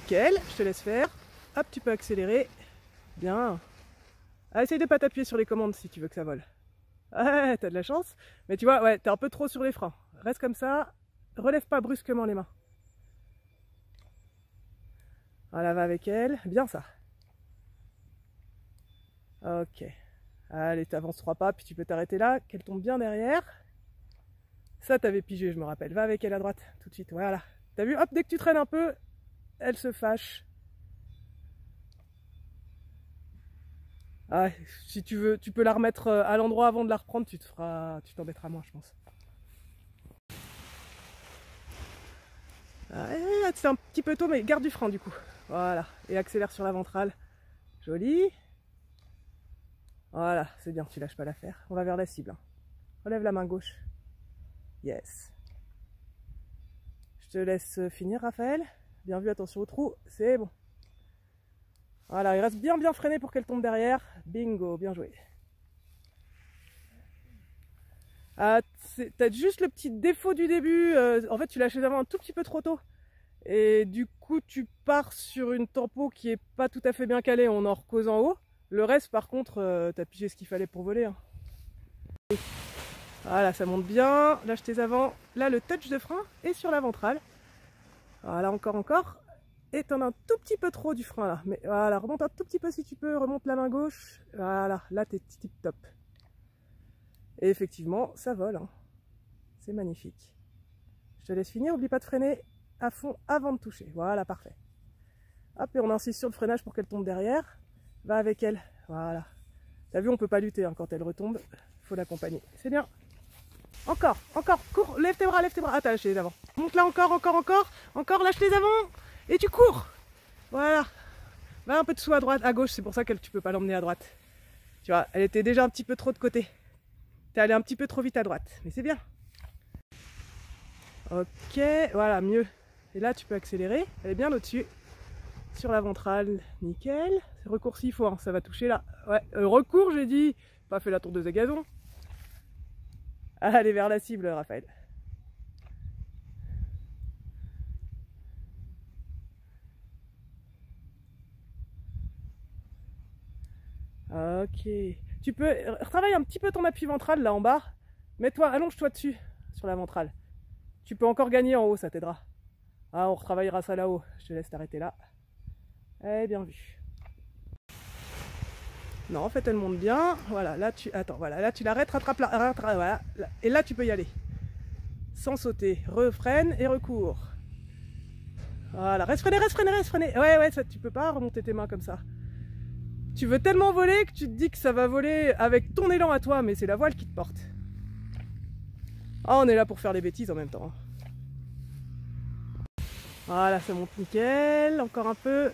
Nickel, je te laisse faire. Hop, tu peux accélérer. Bien. Ah, essaye de pas t'appuyer sur les commandes si tu veux que ça vole. Ouais, t'as de la chance. Mais tu vois, ouais, t'es un peu trop sur les freins. Reste comme ça. Relève pas brusquement les mains. Voilà, va avec elle. Bien ça. Ok. Allez, t'avances 3 pas, puis tu peux t'arrêter là, qu'elle tombe bien derrière. Ça, t'avais pigé, je me rappelle. Va avec elle à droite, tout de suite. Voilà. T'as vu? Hop, dès que tu traînes un peu, elle se fâche. Ah, si tu veux, tu peux la remettre à l'endroit avant de la reprendre, tu t'embêteras moins, je pense. Ah, c'est un petit peu tôt, mais garde du frein du coup. Voilà. Et accélère sur la ventrale. Joli. Voilà, c'est bien, tu lâches pas l'affaire. On va vers la cible. Hein. Relève la main gauche. Yes. Je te laisse finir, Raphaël. Bien vu, attention au trou. C'est bon. Voilà, il reste bien freiné pour qu'elle tombe derrière. Bingo, bien joué. Ah, t'as juste le petit défaut du début. En fait, tu lâches les avant un tout petit peu trop tôt. Et du coup, tu pars sur une tempo qui est pas tout à fait bien calée en orcose en haut. Le reste, par contre, t'as pigé ce qu'il fallait pour voler. Hein. Voilà, ça monte bien. Lâche tes avant. Là, le touch de frein est sur la ventrale. Voilà, encore. Et t'en as un tout petit peu trop du frein là. Mais voilà, remonte un tout petit peu si tu peux. Remonte la main gauche. Voilà, là, t'es tip top. Et effectivement, ça vole. Hein. C'est magnifique. Je te laisse finir. N'oublie pas de freiner à fond avant de toucher. Voilà, parfait. Hop, et on insiste sur le freinage pour qu'elle tombe derrière. Va avec elle. Voilà. T'as vu, on peut pas lutter hein, quand elle retombe. Faut l'accompagner. C'est bien. Encore. Cours. Lève tes bras. Ah, t'as lâché les avant. Monte là encore. Encore, lâche les avant. Et tu cours. Voilà. Va un peu dessous à droite, à gauche. C'est pour ça que tu peux pas l'emmener à droite. Tu vois, elle était déjà un petit peu trop de côté. T'es allé un petit peu trop vite à droite. Mais c'est bien. Ok. Voilà, mieux. Et là, tu peux accélérer. Elle est bien au-dessus. Sur la ventrale, nickel. Recours s'il faut, hein, ça va toucher là. Ouais, recours, j'ai dit. Pas fait la tour de gazon. Allez vers la cible, Raphaël. Ok. Tu peux retravailler un petit peu ton appui ventral là en bas. Mets-toi, allonge-toi dessus, sur la ventrale. Tu peux encore gagner en haut, ça t'aidera. Ah, on retravaillera ça là-haut. Je te laisse t'arrêter là. Eh, bien vu. Non, en fait, elle monte bien. Voilà, là tu... Attends, voilà, là tu l'arrêtes, rattrape la... voilà. Et là, tu peux y aller. Sans sauter. Refreine et recours. Voilà, reste freiné. Ouais, ça, tu peux pas remonter tes mains comme ça. Tu veux tellement voler que tu te dis que ça va voler avec ton élan à toi, mais c'est la voile qui te porte. Ah, on est là pour faire des bêtises en même temps. Voilà, ça monte nickel. Encore un peu.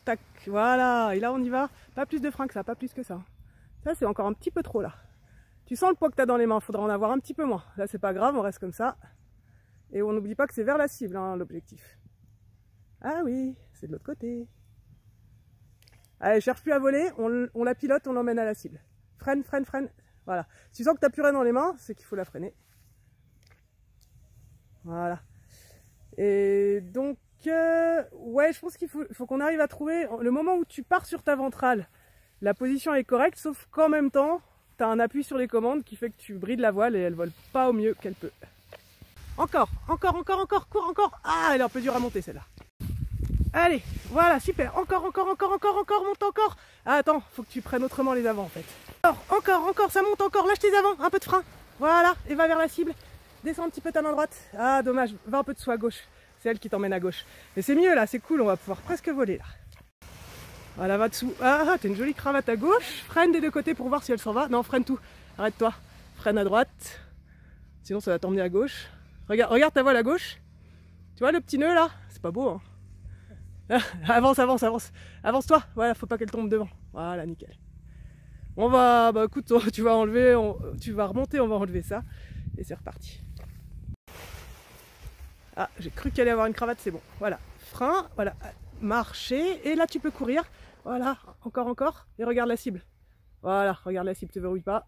Tac, voilà. Et là, on y va. Pas plus de frein que ça, pas plus que ça. Ça, c'est encore un petit peu trop là. Tu sens le poids que tu as dans les mains, faudra en avoir un petit peu moins. Là, c'est pas grave, on reste comme ça. Et on n'oublie pas que c'est vers la cible, hein, l'objectif. Ah oui, c'est de l'autre côté. Allez, cherche plus à voler, on la pilote, on l'emmène à la cible. Freine. Voilà. Si tu sens que tu n'as plus rien dans les mains, c'est qu'il faut la freiner. Voilà. Et donc, ouais, je pense qu'il faut qu'on arrive à trouver le moment où tu pars sur ta ventrale. La position est correcte, sauf qu'en même temps, tu as un appui sur les commandes qui fait que tu brides la voile et elle vole pas au mieux qu'elle peut. Encore. Cours encore. Ah, elle est un peu dure à monter celle-là. Allez, voilà, super. Encore, monte encore. Ah, attends, faut que tu prennes autrement les avants en fait. Encore, ça monte encore. Lâche tes avants, un peu de frein. Voilà, et va vers la cible. Descends un petit peu ta main droite. Ah, dommage, va un peu dessous à gauche. C'est elle qui t'emmène à gauche. Mais c'est mieux là, c'est cool, on va pouvoir presque voler là. Voilà, va dessous. Ah, t'as une jolie cravate à gauche. Freine des deux côtés pour voir si elle s'en va. Non, freine tout. Arrête-toi. Freine à droite. Sinon, ça va t'emmener à gauche. Regarde ta voile à gauche. Tu vois le petit nœud là? C'est pas beau, hein? Avance. Avance-toi. Voilà, faut pas qu'elle tombe devant. Voilà, nickel. On va, bah écoute, tu vas enlever, tu vas remonter, on va enlever ça. Et c'est reparti. Ah, j'ai cru qu'elle allait avoir une cravate, c'est bon. Voilà, frein, voilà, marcher. Et là, tu peux courir. Voilà, encore. Et regarde la cible. Voilà, regarde la cible, te verrouille pas.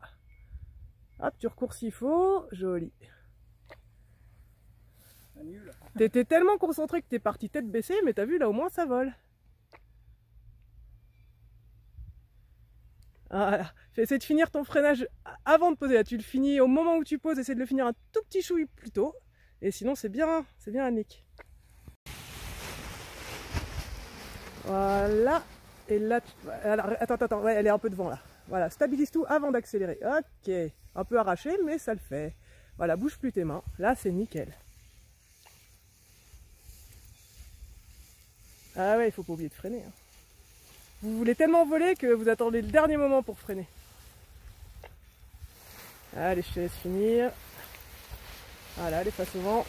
Hop, tu recours s'il faut. Joli. T'étais tellement concentré que t'es parti tête baissée, mais t'as vu, là au moins ça vole. Voilà. Essaie de finir ton freinage avant de poser. Là, tu le finis au moment où tu poses, essaie de le finir un tout petit chouille plus tôt. Et sinon, c'est bien Annick. Voilà. Et là, alors, attends, ouais, elle est un peu devant là. Voilà, stabilise tout avant d'accélérer. Ok. Un peu arraché, mais ça le fait. Voilà, bouge plus tes mains. Là, c'est nickel. Ah ouais, il faut pas oublier de freiner. Hein. Vous voulez tellement voler que vous attendez le dernier moment pour freiner. Allez, je te laisse finir. Voilà, les face au vent.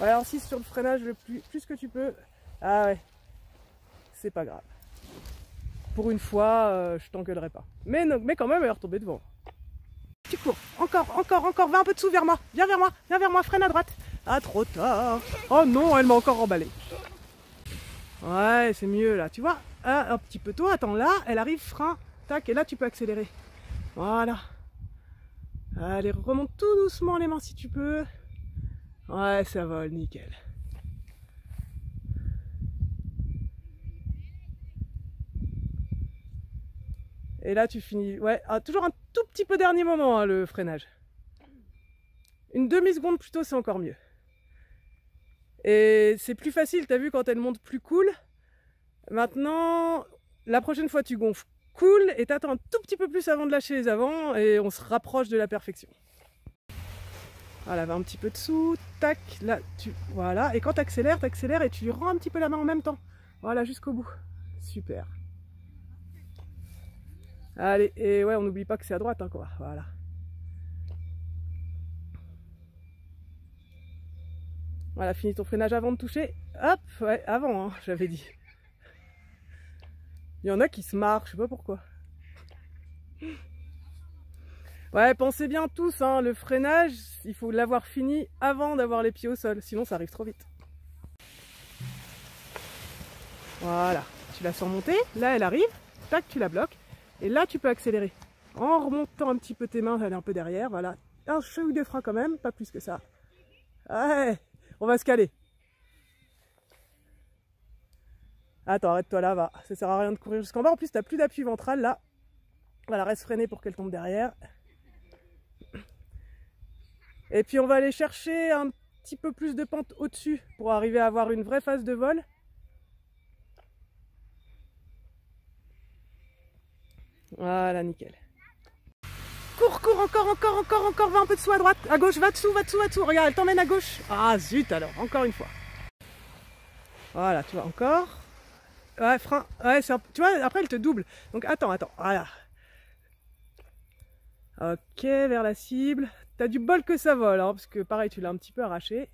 Ouais, insiste sur le freinage le plus que tu peux. Ah ouais, c'est pas grave. Pour une fois, je t'engueulerai pas. Mais quand même, elle est retombée devant. Tu cours, encore, va un peu dessous vers moi. Viens vers moi, freine à droite. Ah, trop tard. Oh non, elle m'a encore emballé. Ouais, c'est mieux là, tu vois. Un petit peu tôt, attends, là, elle arrive, frein, tac, et là tu peux accélérer. Voilà. Allez, remonte tout doucement les mains si tu peux. Ouais, ça vole, nickel. Et là tu finis, ouais, toujours un tout petit peu dernier moment hein, le freinage. Une demi-seconde plus tôt, c'est encore mieux. Et c'est plus facile, t'as vu, quand elle monte plus cool. Maintenant, la prochaine fois, tu gonfles cool et t'attends un tout petit peu plus avant de lâcher les avants et on se rapproche de la perfection. Voilà, va un petit peu dessous, tac, là, voilà. Et quand t'accélères et tu lui rends un petit peu la main en même temps. Voilà, jusqu'au bout. Super. Allez, et ouais, on n'oublie pas que c'est à droite, hein, quoi. Voilà. Voilà, finis ton freinage avant de toucher. Hop, ouais, avant, hein, j'avais dit. Il y en a qui se marrent, je sais pas pourquoi. Ouais, pensez bien tous, hein, le freinage, il faut l'avoir fini avant d'avoir les pieds au sol, sinon ça arrive trop vite. Voilà, tu la sens monter, là elle arrive, tac, tu la bloques, et là tu peux accélérer. En remontant un petit peu tes mains, elle est un peu derrière, voilà. Un cheveu de frein quand même, pas plus que ça. Ouais, on va se caler. Attends, arrête-toi là, va. Ça sert à rien de courir jusqu'en bas. En plus, t'as plus d'appui ventral là. Voilà, reste freiné pour qu'elle tombe derrière. Et puis, on va aller chercher un petit peu plus de pente au-dessus pour arriver à avoir une vraie phase de vol. Voilà, nickel. Cours, encore, va un peu dessous à droite. À gauche, va dessous. Regarde, elle t'emmène à gauche. Ah, zut alors, encore une fois. Voilà, tu vois, encore. Ouais, frein. Ouais, tu vois, après elle te double. Donc attends, voilà. Ok, vers la cible. T'as du bol que ça vole, hein, parce que pareil, tu l'as un petit peu arraché.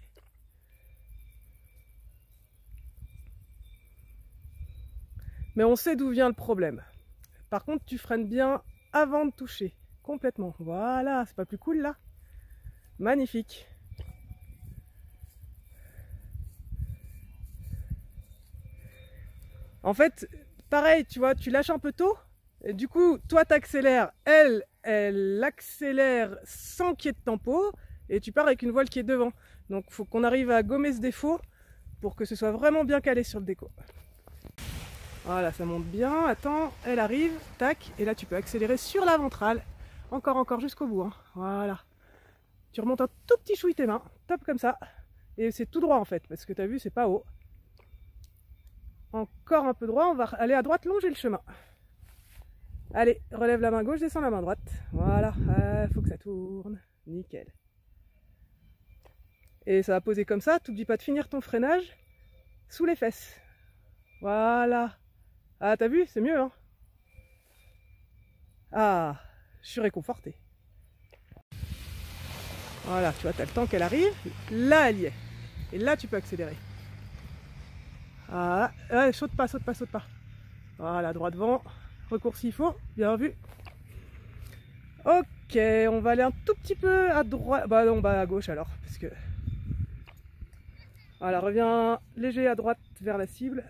Mais on sait d'où vient le problème. Par contre, tu freines bien avant de toucher. Complètement. Voilà, c'est pas plus cool là? Magnifique. En fait, pareil, tu vois, tu lâches un peu tôt, et du coup, toi t'accélères, elle accélère sans qu'il y ait de tempo, et tu pars avec une voile qui est devant. Donc il faut qu'on arrive à gommer ce défaut pour que ce soit vraiment bien calé sur le déco. Voilà, ça monte bien, attends, elle arrive, tac, et là tu peux accélérer sur la ventrale, encore jusqu'au bout, hein. Voilà. Tu remontes un tout petit chouille tes mains, top comme ça, et c'est tout droit en fait, parce que tu as vu, c'est pas haut. Encore un peu droit, on va aller à droite, longer le chemin. Allez, relève la main gauche, descends la main droite. Voilà, faut que ça tourne. Nickel. Et ça va poser comme ça, t'oublies pas de finir ton freinage sous les fesses. Voilà. Ah, t'as vu, c'est mieux, hein? Ah, je suis réconforté. Voilà, tu vois, t'as le temps qu'elle arrive. Là, elle y est. Et là, tu peux accélérer. Ah, saute pas. Voilà, droit devant, recours s'il faut, bien vu. Ok, on va aller un tout petit peu à droite, bah non, à gauche alors, parce que... Voilà, reviens léger à droite vers la cible,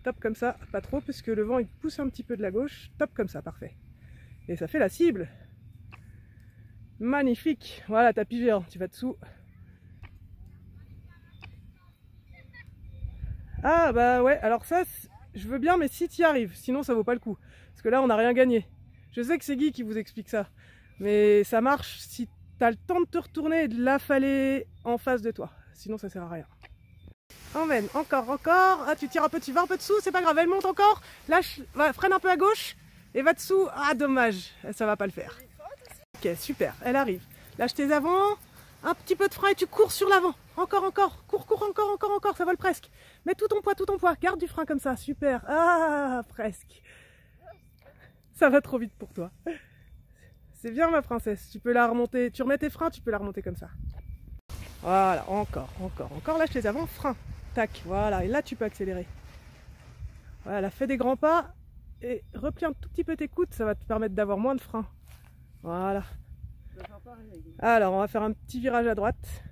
top comme ça, pas trop, parce que le vent il pousse un petit peu de la gauche, top comme ça, parfait. Et ça fait la cible. Magnifique, voilà, t'as pigé, hein, tu vas dessous. Ah bah ouais, alors ça, je veux bien, mais si tu y arrives, sinon ça vaut pas le coup. Parce que là, on n'a rien gagné. Je sais que c'est Guy qui vous explique ça, mais ça marche si tu as le temps de te retourner et de l'affaler en face de toi. Sinon, ça sert à rien. Emmène, encore, encore. Ah, tu tires un peu, tu vas un peu dessous, c'est pas grave, elle monte encore. Lâche, freine un peu à gauche et va dessous. Ah, dommage, ça va pas le faire. Ok, super, elle arrive. Lâche tes avants, un petit peu de frein et tu cours sur l'avant. Encore, encore, cours, cours, encore, encore, encore, ça vole presque. Mets tout ton poids, garde du frein comme ça, super. Ah, presque. Ça va trop vite pour toi. C'est bien ma princesse, tu peux la remonter, tu remets tes freins, tu peux la remonter comme ça. Voilà, encore, encore, encore, lâche les avants, frein. Tac, voilà, et là tu peux accélérer. Voilà, fais des grands pas et replie un tout petit peu tes coudes, ça va te permettre d'avoir moins de frein. Voilà. Alors, on va faire un petit virage à droite.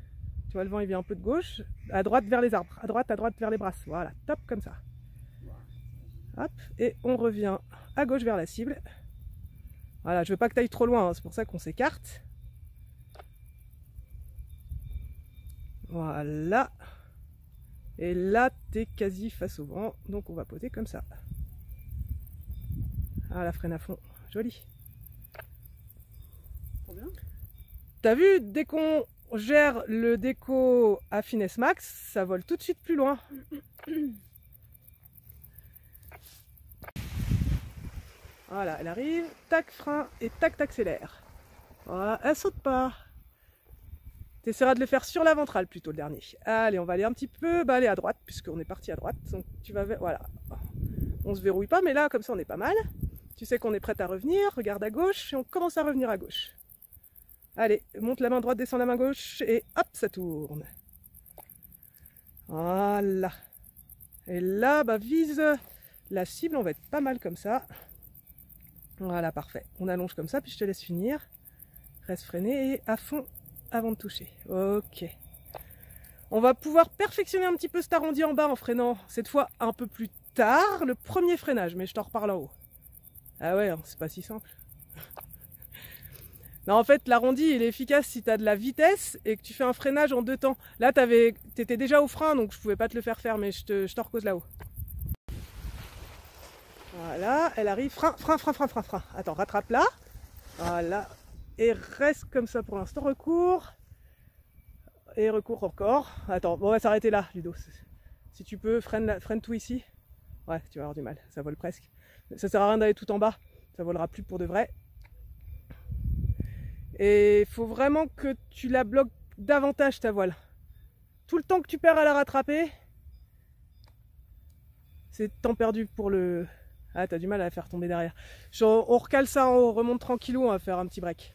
Tu vois, le vent il vient un peu de gauche, à droite vers les arbres, à droite vers les brasses. Voilà, top comme ça. Hop, et on revient à gauche vers la cible. Voilà, je veux pas que tu ailles trop loin, hein, c'est pour ça qu'on s'écarte. Voilà. Et là, tu es quasi face au vent, donc on va poser comme ça. Ah, la freine à fond, joli. Trop bien. T'as vu, dès qu'on gère le déco à finesse max, ça vole tout de suite plus loin. Voilà, elle arrive, tac, frein, et tac, t'accélères. Voilà, elle saute pas. Tu essaieras de le faire sur la ventrale plutôt le dernier. Allez, on va aller un petit peu, aller à droite, puisqu'on est parti à droite. Donc tu vas, voilà. On se verrouille pas, mais là, comme ça, on est pas mal. Tu sais qu'on est prête à revenir, regarde à gauche, et on commence à revenir à gauche. Allez, monte la main droite, descend la main gauche, et hop, ça tourne. Voilà. Et là, vise la cible, on va être pas mal comme ça. Voilà, parfait. On allonge comme ça, puis je te laisse finir. Reste freiné et à fond avant de toucher. Ok. On va pouvoir perfectionner un petit peu cet arrondi en bas en freinant, cette fois un peu plus tard, le premier freinage, mais je t'en reparle en haut. Ah ouais, hein, c'est pas si simple. Non, en fait, l'arrondi, il est efficace si tu as de la vitesse et que tu fais un freinage en deux temps. Là, t'étais déjà au frein, donc je pouvais pas te le faire, mais je t'en recose là-haut. Voilà, elle arrive, frein. Attends, rattrape là. Voilà. Et reste comme ça pour l'instant, recours. Et recours encore. Attends, on va s'arrêter là, Ludo. Si tu peux, freine tout ici. Ouais, tu vas avoir du mal, ça vole presque. Ça sert à rien d'aller tout en bas, ça volera plus pour de vrai. Et il faut vraiment que tu la bloques davantage ta voile. Tout le temps que tu perds à la rattraper, c'est temps perdu pour le... Ah, t'as du mal à la faire tomber derrière. On recale ça en haut, remonte tranquillou, on va faire un petit break.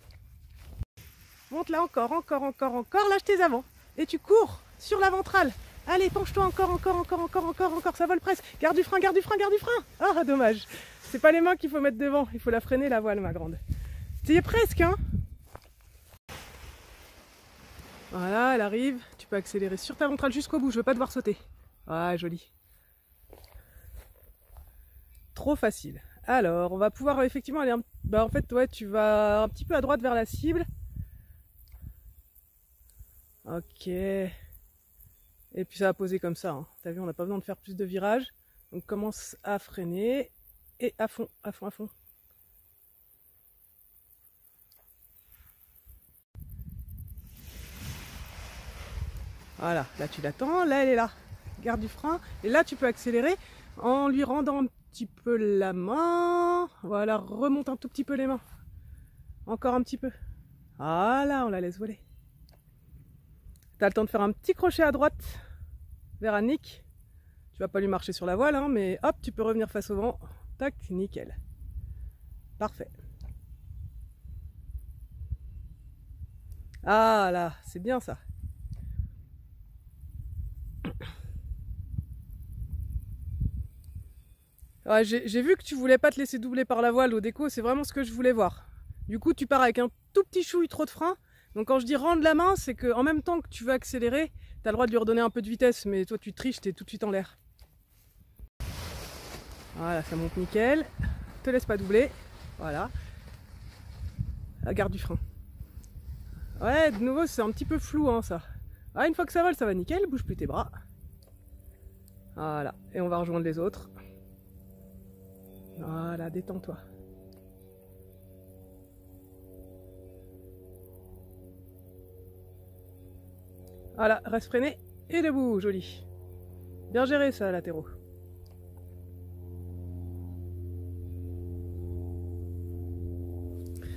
Monte là encore, lâche tes avants. Et tu cours sur la ventrale. Allez, penche-toi encore, ça vole presque. Garde du frein. Ah, dommage. C'est pas les mains qu'il faut mettre devant, il faut la freiner la voile, ma grande. Tu y es presque, hein. Voilà, elle arrive. Tu peux accélérer sur ta ventrale jusqu'au bout, je veux pas devoir sauter. Ah, joli. Trop facile. Alors, on va pouvoir effectivement aller... en fait, ouais, tu vas un petit peu à droite vers la cible. Ok. Et puis ça va poser comme ça. Hein. T'as vu, on n'a pas besoin de faire plus de virages. Donc commence à freiner. Et à fond. Voilà, là tu l'attends, là elle est là. Garde du frein. Et là tu peux accélérer en lui rendant un petit peu la main. Voilà, remonte un tout petit peu les mains. Encore un petit peu. Voilà, on la laisse voler. T'as le temps de faire un petit crochet à droite vers Annick. Tu vas pas lui marcher sur la voile, hein, mais hop, tu peux revenir face au vent. Tac, nickel. Parfait. Ah là, c'est bien ça. Ouais, j'ai vu que tu voulais pas te laisser doubler par la voile au déco, c'est vraiment ce que je voulais voir. Du coup, tu pars avec un tout petit chouille trop de frein. Donc quand je dis rendre la main, c'est qu'en même temps que tu veux accélérer, tu as le droit de lui redonner un peu de vitesse, mais toi tu triches, tu es tout de suite en l'air. Voilà, ça monte nickel. Te laisse pas doubler. Voilà. Garde du frein. Ouais, de nouveau, c'est un petit peu flou, hein, ça. Ah, une fois que ça vole, ça va nickel. Bouge plus tes bras. Voilà, et on va rejoindre les autres. Voilà, détends-toi. Voilà, reste freiné et debout, joli. Bien géré ça, latéraux.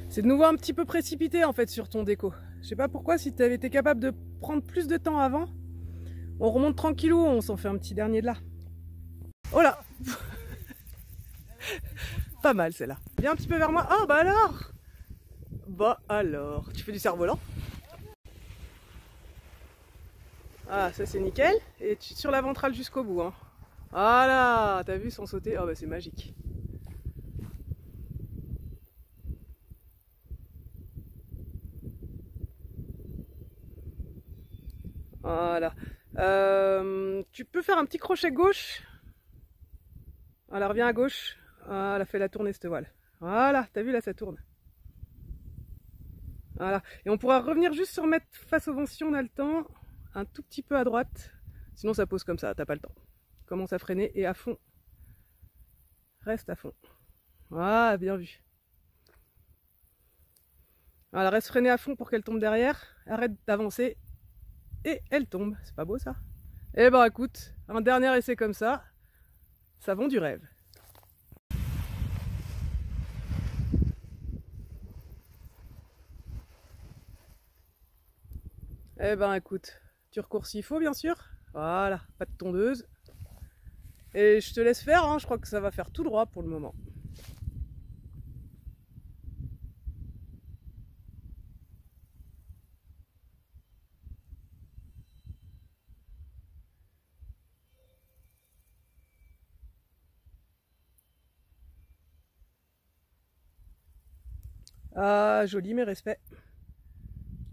C'est de nouveau un petit peu précipité en fait sur ton déco. Je sais pas pourquoi, si tu avais été capable de prendre plus de temps avant, on remonte tranquillou, on s'en fait un petit dernier de là. Oh là. Pas mal celle-là. Viens un petit peu vers moi. Oh bah alors. Bah alors. Tu fais du cerf-volant. Ah ça c'est nickel. Et sur la ventrale jusqu'au bout. Hein. Voilà. T'as vu sans sauter. Oh bah c'est magique. Voilà. Tu peux faire un petit crochet gauche. Voilà, reviens à gauche. Voilà, fais la tournée cette voile. Voilà, t'as vu là, ça tourne. Voilà. Et on pourra revenir juste se remettre face au vent si on a le temps. Un tout petit peu à droite. Sinon ça pose comme ça, t'as pas le temps. Commence à freiner et à fond. Reste à fond. Voilà, bien vu. Voilà, reste freiné à fond pour qu'elle tombe derrière. Arrête d'avancer. Et elle tombe. C'est pas beau ça? Eh ben écoute, un dernier essai comme ça. Ça vend du rêve. Eh ben écoute, tu recours s'il faut bien sûr. Voilà, pas de tondeuse. Et je te laisse faire, hein, je crois que ça va faire tout droit pour le moment. Ah, joli, mes respects.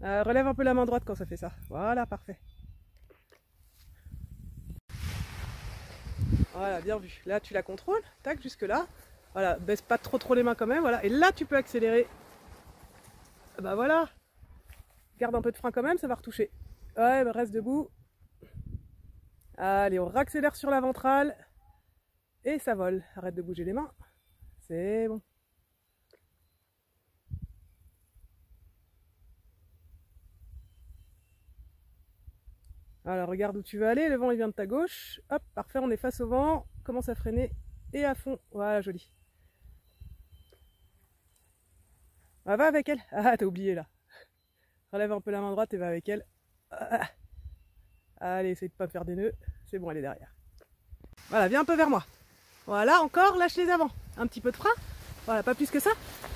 Relève un peu la main droite quand ça fait ça. Voilà, parfait. Voilà, bien vu. Là, tu la contrôles. Tac, jusque là. Voilà, baisse pas trop les mains quand même. Voilà. Et là, tu peux accélérer. Bah voilà. Garde un peu de frein quand même, ça va retoucher. Ouais, bah reste debout. Allez, on réaccélère sur la ventrale. Et ça vole. Arrête de bouger les mains. C'est bon. Alors regarde où tu veux aller, le vent il vient de ta gauche. Hop, parfait, on est face au vent. Commence à freiner et à fond. Voilà, joli. Ah, va avec elle. Ah, t'as oublié là. Relève un peu la main droite et va avec elle. Ah. Allez, essaye de pas faire des nœuds. C'est bon, elle est derrière. Voilà, viens un peu vers moi. Voilà, encore, lâche les avants. Un petit peu de frein. Voilà, pas plus que ça.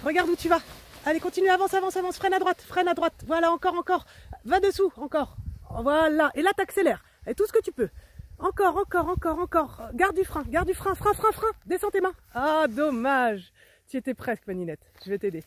Regarde où tu vas. Allez, continue, avance, avance, avance. Freine à droite, freine à droite. Voilà, encore, encore. Va dessous, encore. Voilà, et là t'accélères, et tout ce que tu peux. Encore, encore, encore, encore. Garde du frein, frein. Descends tes mains. Ah, dommage. Tu étais presque, Maninette. Je vais t'aider.